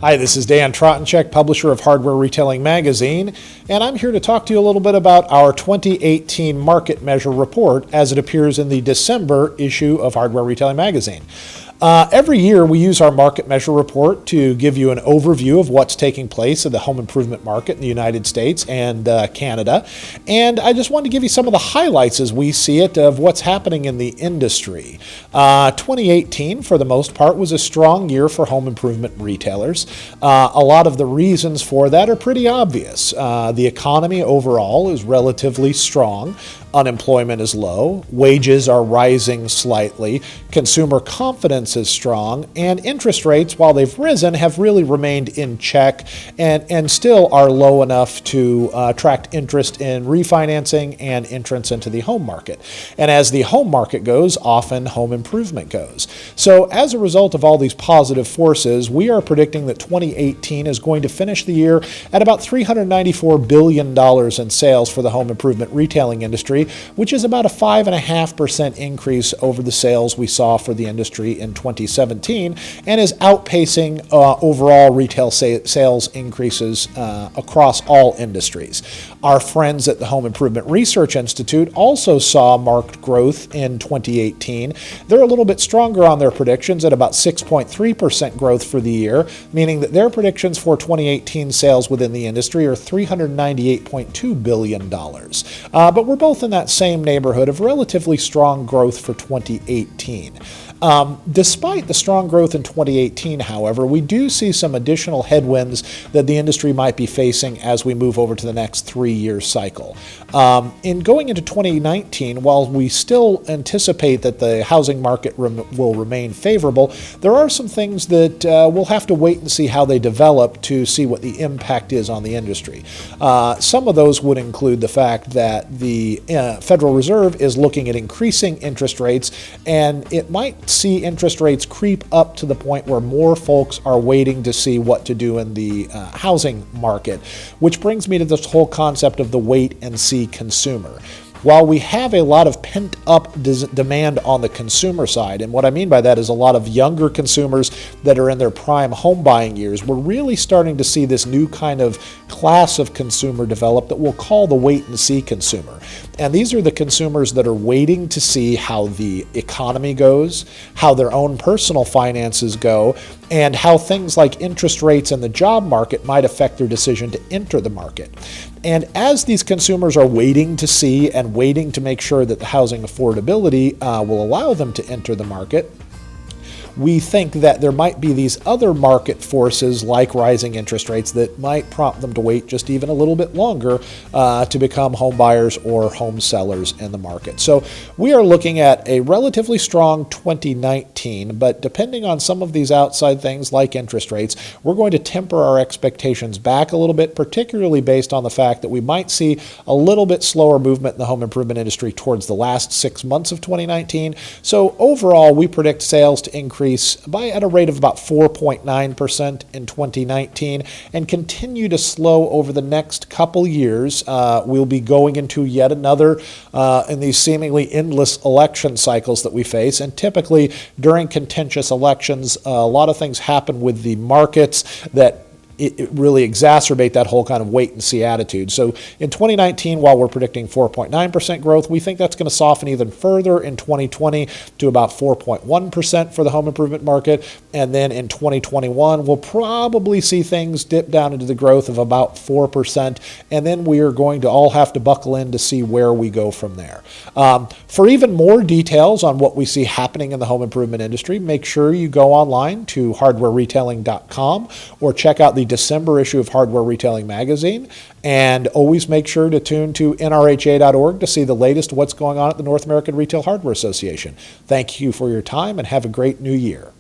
Hi, this is Dan Tratensek, publisher of Hardware Retailing Magazine, and I'm here to talk to you a little bit about our 2018 Market Measure Report as it appears in the December issue of Hardware Retailing Magazine. Every year we use our Market Measure Report to give you an overview of what's taking place in the home improvement market in the United States and Canada. And I just wanted to give you some of the highlights as we see it of what's happening in the industry. 2018, for the most part, was a strong year for home improvement retailers. A lot of the reasons for that are pretty obvious. The economy overall is relatively strong. Unemployment is low, wages are rising slightly, consumer confidence is strong, and interest rates, while they've risen, have really remained in check and still are low enough to attract interest in refinancing and entrance into the home market. And as the home market goes, often home improvement goes. So as a result of all these positive forces, we are predicting that 2018 is going to finish the year at about $394 billion in sales for the home improvement retailing industry, which is about a 5.5% increase over the sales we saw for the industry in 2017 and is outpacing overall retail sales increases across all industries. Our friends at the Home Improvement Research Institute also saw marked growth in 2018. They're a little bit stronger on their predictions at about 6.3% growth for the year, meaning that their predictions for 2018 sales within the industry are $398.2 billion. But we're both in that same neighborhood of relatively strong growth for 2018. Despite the strong growth in 2018, however, we do see some additional headwinds that the industry might be facing as we move over to the next 3-year cycle. In going into 2019, while we still anticipate that the housing market will remain favorable, there are some things that we'll have to wait and see how they develop to see what the impact is on the industry. Some of those would include the fact that the Federal Reserve is looking at increasing interest rates, and it might see interest rates creep up to the point where more folks are waiting to see what to do in the housing market, which brings me to this whole concept of the wait and see consumer. While we have a lot of pent-up demand on the consumer side, and what I mean by that is a lot of younger consumers that are in their prime home buying years, we're really starting to see this new kind of class of consumer develop that we'll call the wait-and-see consumer. And these are the consumers that are waiting to see how the economy goes, how their own personal finances go, and how things like interest rates and the job market might affect their decision to enter the market. And as these consumers are waiting to see and waiting to make sure that the housing affordability will allow them to enter the market, we think that there might be these other market forces like rising interest rates that might prompt them to wait just even a little bit longer to become home buyers or home sellers in the market. So we are looking at a relatively strong 2019, but depending on some of these outside things like interest rates, we're going to temper our expectations back a little bit, particularly based on the fact that we might see a little bit slower movement in the home improvement industry towards the last 6 months of 2019. So overall, we predict sales to increase at a rate of about 4.9% in 2019 and continue to slow over the next couple years. We'll be going into yet another in these seemingly endless election cycles that we face, and typically during contentious elections, a lot of things happen with the markets that it really exacerbate that whole kind of wait-and-see attitude. So in 2019, while we're predicting 4.9% growth, we think that's going to soften even further in 2020 to about 4.1% for the home improvement market. And then in 2021, we'll probably see things dip down into the growth of about 4%. And then we are going to all have to buckle in to see where we go from there. For even more details on what we see happening in the home improvement industry, make sure you go online to hardwareretailing.com or check out the December issue of Hardware Retailing Magazine, and always make sure to tune to nrha.org to see the latest of what's going on at the North American Retail Hardware Association. Thank you for your time and have a great new year.